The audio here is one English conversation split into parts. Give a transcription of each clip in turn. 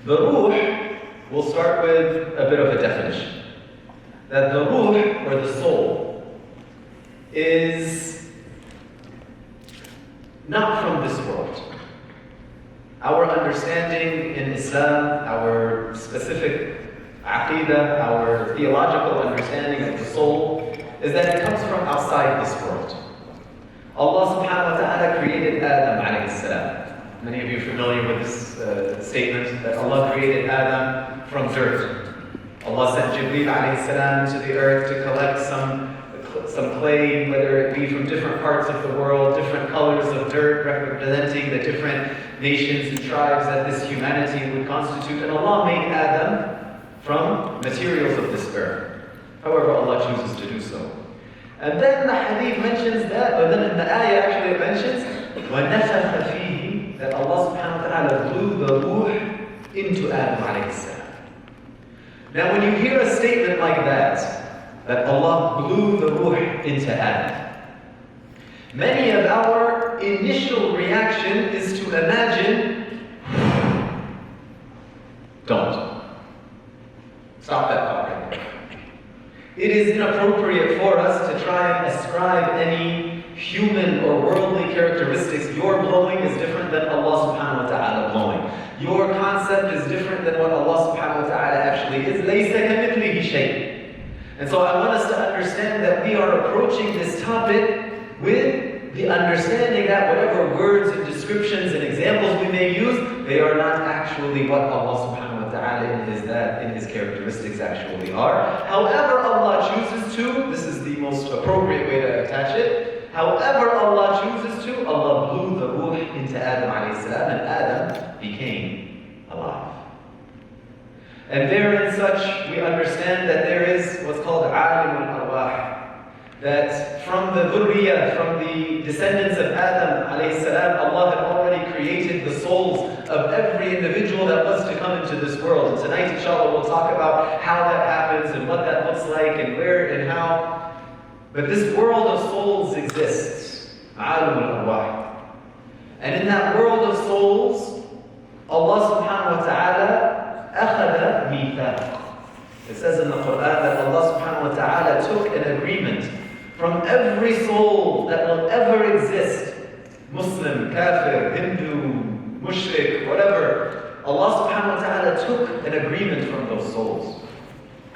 The ruh, we'll start with a bit of a definition. That the ruh, or the soul, is not from this world. Our understanding in Islam, our specific aqidah, our theological understanding of the soul, is that it comes from outside this world. Allah subhanahu wa ta'ala created Adam alayhi salam. Many of you are familiar with this statement that Allah created Adam from dirt. Allah sent Jibreel alayhi salam to the earth to collect some clay, whether it be from different parts of the world, different colors of dirt representing the different nations and tribes that this humanity would constitute. And Allah made Adam from materials of this earth. However, Allah chooses to do so. And then the hadith mentions that, or then in the ayah actually it mentions, وَنَفَخَ فِيهِ, that Allah subhanahu wa ta'ala blew the ruh into Adam alayhi salam. Now when you hear a statement like that Allah blew the ruh into Adam, many of our initial reaction is to imagine, don't. Stop that thought right there. It is inappropriate for us to try and ascribe any human or worldly characteristics. Your blowing is different than Allah subhanahu wa ta'ala blowing. Your concept is different than what Allah subhanahu wa ta'ala actually is. لَيْسَ كَمِثْلِهِ شَيْءٍ. And so I want us to understand that we are approaching this topic with the understanding that whatever words and descriptions and examples we may use, they are not actually what Allah subhanahu wa ta'ala in His characteristics actually are. However Allah chooses to, this is the most appropriate way to attach it, however Allah chooses to, Allah blew the ruh into Adam alayhi salam, and Adam became alive. And therein such, we understand that there is what's called alim al-arwah, that from the dhurriyah, from the descendants of Adam alayhi salam, Allah had already created the souls of every individual that was to come into this world. And tonight, inshallah, we'll talk about how that happens and what that looks like and where and how. But this world of souls exists, alim al-arwah. And in that world of souls, Allah subhanahu wa ta'ala أخذ ميثاق. It says in the Quran that Allah subhanahu wa ta'ala took an agreement from every soul that will ever exist. Muslim, kafir, Hindu, mushrik, whatever. Allah subhanahu wa ta'ala took an agreement from those souls.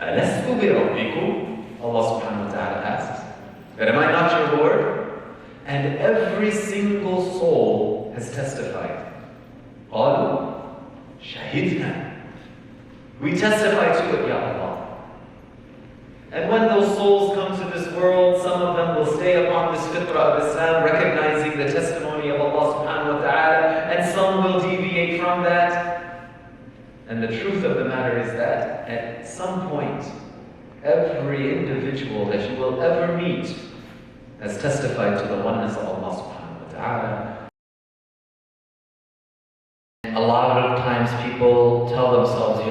أَلَسْتُ بِرَبِّكُمْ? Allah subhanahu wa ta'ala asks, that am I not your Lord? And every single soul has testified. قَالُوا شَهِدْنَا. We testify to it, Ya Allah. And when those souls come to this world, some of them will stay upon this fitrah of Islam, recognizing the testimony of Allah subhanahu wa ta'ala, and some will deviate from that. And the truth of the matter is that at some point, every individual that you will ever meet has testified to the oneness of Allah subhanahu wa ta'ala. A lot of times people tell themselves,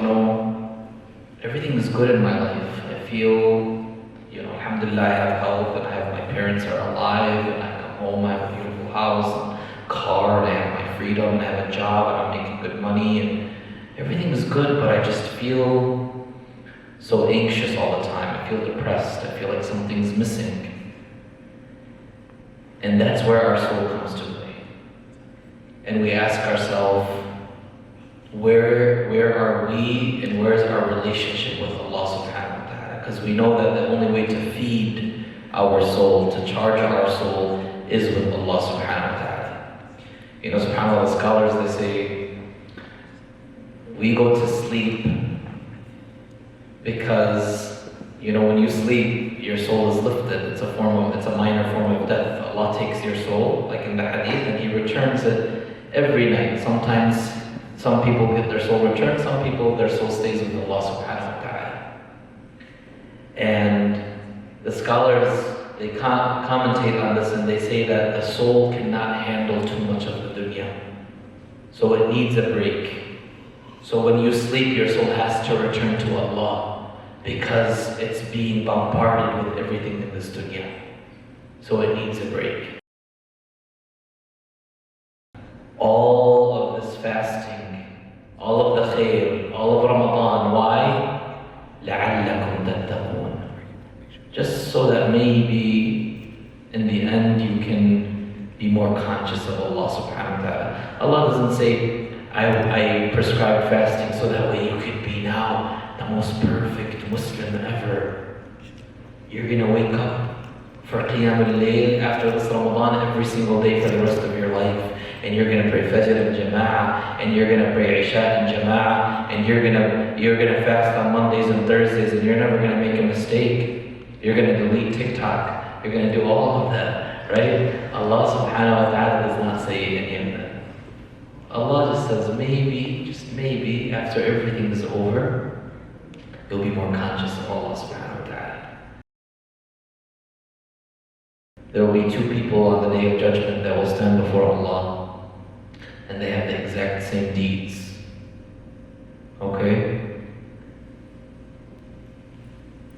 everything is good in my life. I feel, alhamdulillah, I have health, and my parents are alive, and I come home, I have a beautiful house, and car, and I have my freedom, and I have a job, and I'm making good money, and everything is good, but I just feel so anxious all the time. I feel depressed. I feel like something's missing. And that's where our soul comes to play. And we ask ourselves, where are we and where is our relationship with Allah subhanahu wa ta'ala? Because we know that the only way to feed our soul, to charge our soul, is with Allah subhanahu wa ta'ala. SubhanAllah, the scholars, they say, we go to sleep because, when you sleep, your soul is lifted. It's a minor form of death. Allah takes your soul, like in the hadith, and He returns it every night. Sometimes some people get their soul returned, some people, their soul stays with Allah subhanahu wa ta'ala. And the scholars, they commentate on this, and they say that the soul cannot handle too much of the dunya. So it needs a break. So when you sleep, your soul has to return to Allah because it's being bombarded with everything in this dunya. So it needs a break. All of this fasting, all of the khair, Allah doesn't say, I prescribed fasting so that way you could be now the most perfect Muslim ever. You're going to wake up for Qiyam al-Layl after this Ramadan every single day for the rest of your life. And you're going to pray Fajr in Jama'ah, and you're going to pray Isha in Jama'ah, and you're going to fast on Mondays and Thursdays, and you're never going to make a mistake. You're going to delete TikTok. You're going to do all of that, right? Allah subhanahu wa ta'ala does not say any of that. Allah just says maybe, just maybe, after everything is over, you'll be more conscious of Allah subhanahu wa ta'ala. There will be two people on the Day of Judgment that will stand before Allah, and they have the exact same deeds. Okay?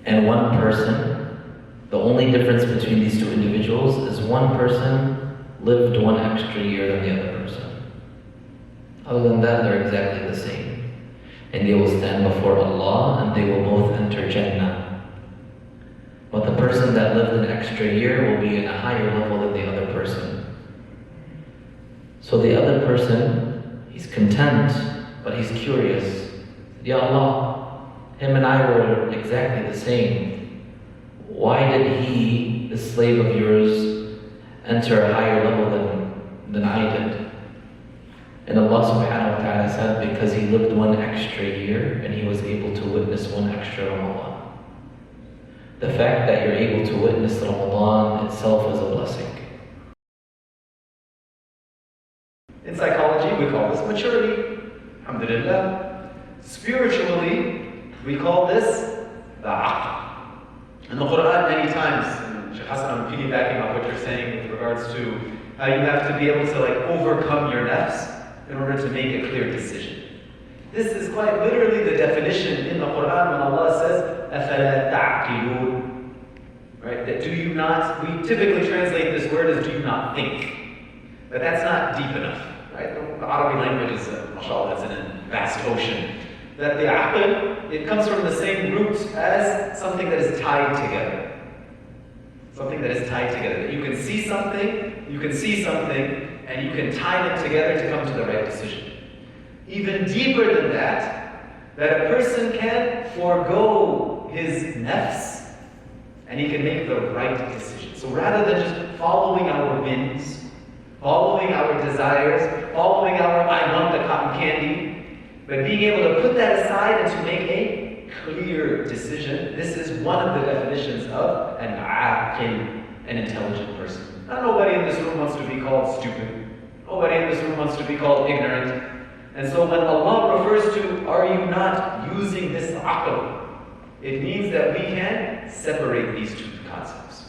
And one person, the only difference between these two individuals is one person lived one extra year than the other person. Other than that, they're exactly the same. And they will stand before Allah and they will both enter Jannah. But the person that lived an extra year will be in a higher level than the other person. So the other person, he's content, but he's curious. Ya Allah, him and I were exactly the same. Why did he, the slave of yours, enter a higher level than I did? And Allah subhanahu wa ta'ala said, because he lived one extra year and he was able to witness one extra Ramadan. The fact that you're able to witness Ramadan itself is a blessing. In psychology, we call this maturity. Alhamdulillah. Spiritually, we call this the aql. In the Quran, many times, and Shaykh Hassan, I'm piggybacking off what you're saying with regards to how you have to be able to overcome your nafs in order to make a clear decision. This is quite literally the definition in the Quran when Allah says, أَفَلَا تَعْقِلُونَ. Right? That do you not, we typically translate this word as do you not think. But that's not deep enough. Right? The Arabic language is, mashallah, it's in a vast ocean. That the aql, it comes from the same root as something that is tied together. Something that is tied together. That you can see something, and you can tie them together to come to the right decision. Even deeper than that a person can forego his nafs, and he can make the right decision. So rather than just following our whims, following our desires, following our I want the cotton candy, but being able to put that aside and to make a clear decision, this is one of the definitions of an aqil, an intelligent person. Now, nobody in this room wants to be called stupid. Nobody in this room wants to be called ignorant. And so when Allah refers to, are you not using this aql, it means that we can separate these two concepts.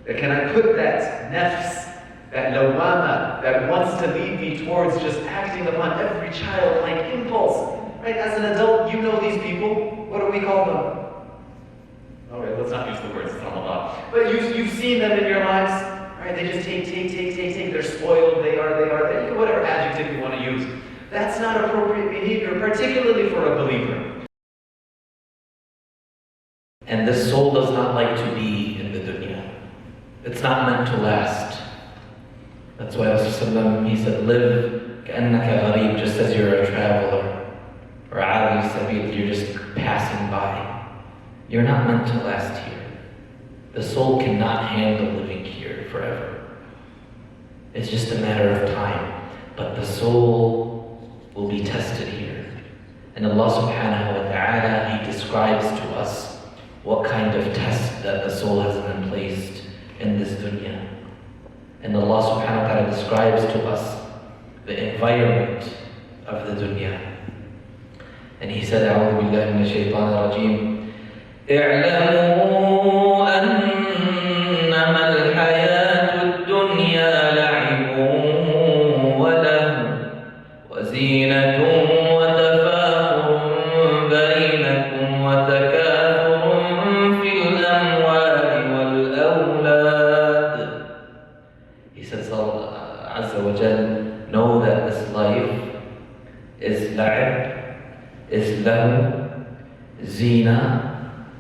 That can I put that nafs, that lawama, that wants to lead me towards just acting upon every childlike impulse. Right? As an adult, you know these people. What do we call them? Okay, let's not use the words Ramadan. But you've seen them in your lives. Right? They just take. They're spoiled. They are. Whatever adjective you want to use. That's not appropriate behavior, particularly for a believer. And the soul does not like to be in the dunya. It's not meant to last. That's why Rasulullah, he said, live كأنك غريب, just as you're a traveler. Or عابر سبيل, you're just passing by. You're not meant to last here. The soul cannot handle living here forever. It's just a matter of time. But the soul will be tested here. And Allah subhanahu wa ta'ala, He describes to us what kind of test that the soul has been placed in this dunya. And Allah subhanahu wa ta'ala describes to us the environment of the dunya. And He said, أعوذ بالله من الشيطان الرجيم اعلموا أنما الحياة الدنيا لعب ولهو وزينة وتفاخر بينكم وتكاثر في الأموال والأولاد. He says, Azza wa Jal, know that this life is la'ib, is lahu, zina,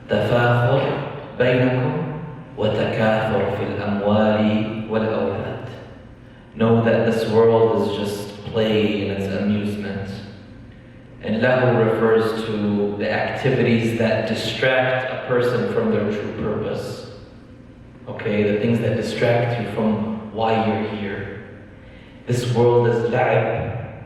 تفاخر بينكم وتكاثر في الأموال والأولاد. Know that this world is just play and its amusement. And lahu refers to the activities that distract a person from their true purpose. Okay, the things that distract you from why you're here. This world is la'ib,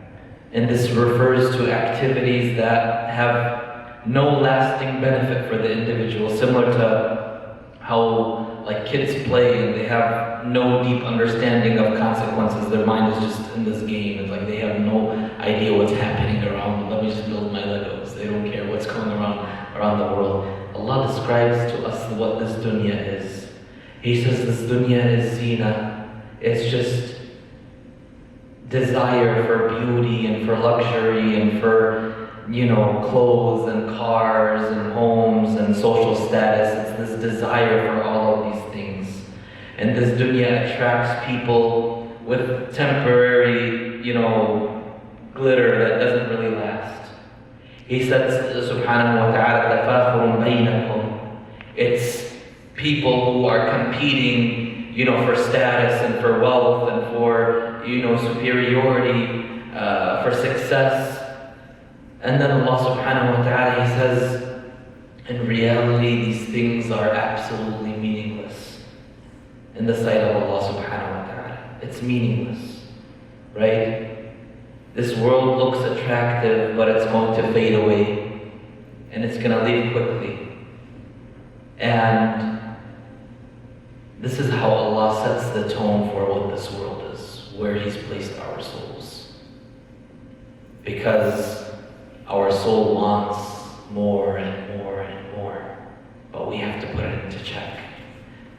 and this refers to activities that have no lasting benefit for the individual, similar to how like kids play and they have no deep understanding of consequences. Their mind is just in this game. It's like they have no idea what's happening around. Let me just build my Legos. They don't care what's going around the world. Allah describes to us what this dunya is. He says this dunya is zina. It's just desire for beauty and for luxury and for, clothes and cars and homes and social status. It's this desire for all of these things. And this dunya attracts people with temporary, glitter that doesn't really last. He says, subhanahu wa ta'ala, تَفَاخُرٌ بَيْنَكُمْ. It's people who are competing, for status and for wealth and for, superiority, for success. And then Allah subhanahu wa ta'ala, He says, in reality, these things are absolutely meaningless in the sight of Allah subhanahu wa ta'ala. It's meaningless, right? This world looks attractive, but it's going to fade away, and it's going to leave quickly. And this is how Allah sets the tone for what this world is, where He's placed our souls. Because our soul wants more and more and more, but we have to put it into check.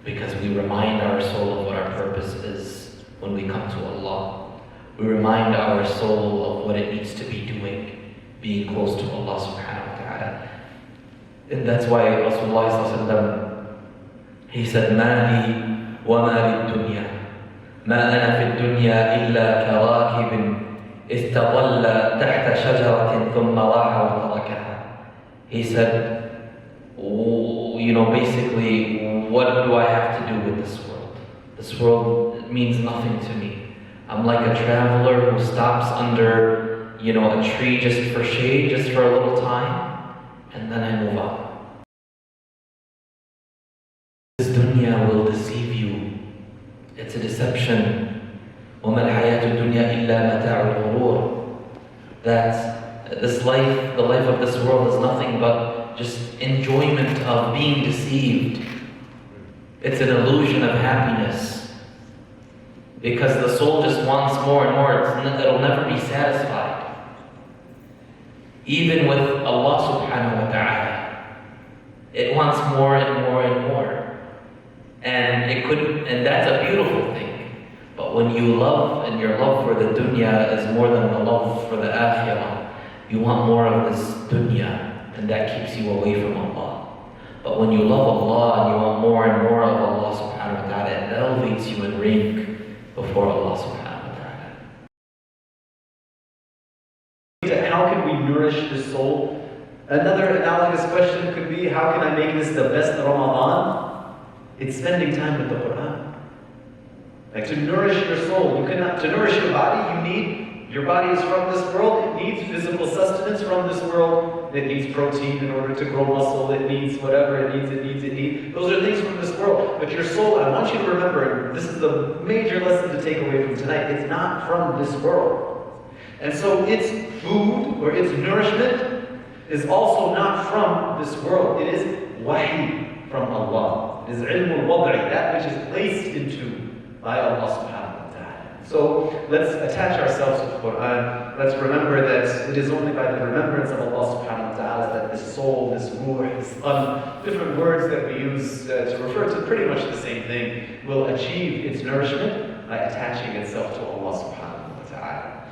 Because we remind our soul of what our purpose is when we come to Allah. We remind our soul of what it needs to be doing, being close to Allah subhanahu wa ta'ala. And that's why Rasulullah sallallahu alaihi wasallam, he said, مَا لِي وَمَا لِلدُّنْيَا مَا أَنَا فِي الدُّنْيَا إِلَّا كَرَاكِبٍ استظل تحت شجرة ثم راح وتركها. He said, basically, what do I have to do with this world? This world means nothing to me. I'm like a traveler who stops under, a tree just for shade, just for a little time, and then I move on. This dunya will deceive you. It's a deception. وَمَا الْحَيَاةُ الدُّنْيَا إِلَّا مَتَاعُ الْغُرُورِ. That this life, the life of this world is nothing but just enjoyment of being deceived. It's an illusion of happiness. Because the soul just wants more and more. It'll never be satisfied. Even with Allah subhanahu wa ta'ala, it wants more and more and more. And that's a beautiful thing. But when you love, and your love for the dunya is more than the love for the akhirah, you want more of this dunya, and that keeps you away from Allah. But when you love Allah and you want more and more of Allah subhanahu wa ta'ala, it elevates you in rank before Allah subhanahu wa ta'ala. How can we nourish the soul? Another analogous question could be, how can I make this the best Ramadan? It's spending time with the Quran. Like to nourish your soul, to nourish your body, your body is from this world, it needs physical sustenance from this world, it needs protein in order to grow muscle, it needs whatever it needs. Those are things from this world. But your soul, I want you to remember, this is the major lesson to take away from tonight, it's not from this world. And so its food, or its nourishment, is also not from this world. It is wahi from Allah. It is ilm al-wad'i, that which is placed into by Allah subhanahu wa ta'ala. So let's attach ourselves to the Quran. Let's remember that it is only by the remembrance of Allah subhanahu wa ta'ala that this soul, this ruh, this different words that we use to refer to pretty much the same thing, will achieve its nourishment by attaching itself to Allah subhanahu wa ta'ala.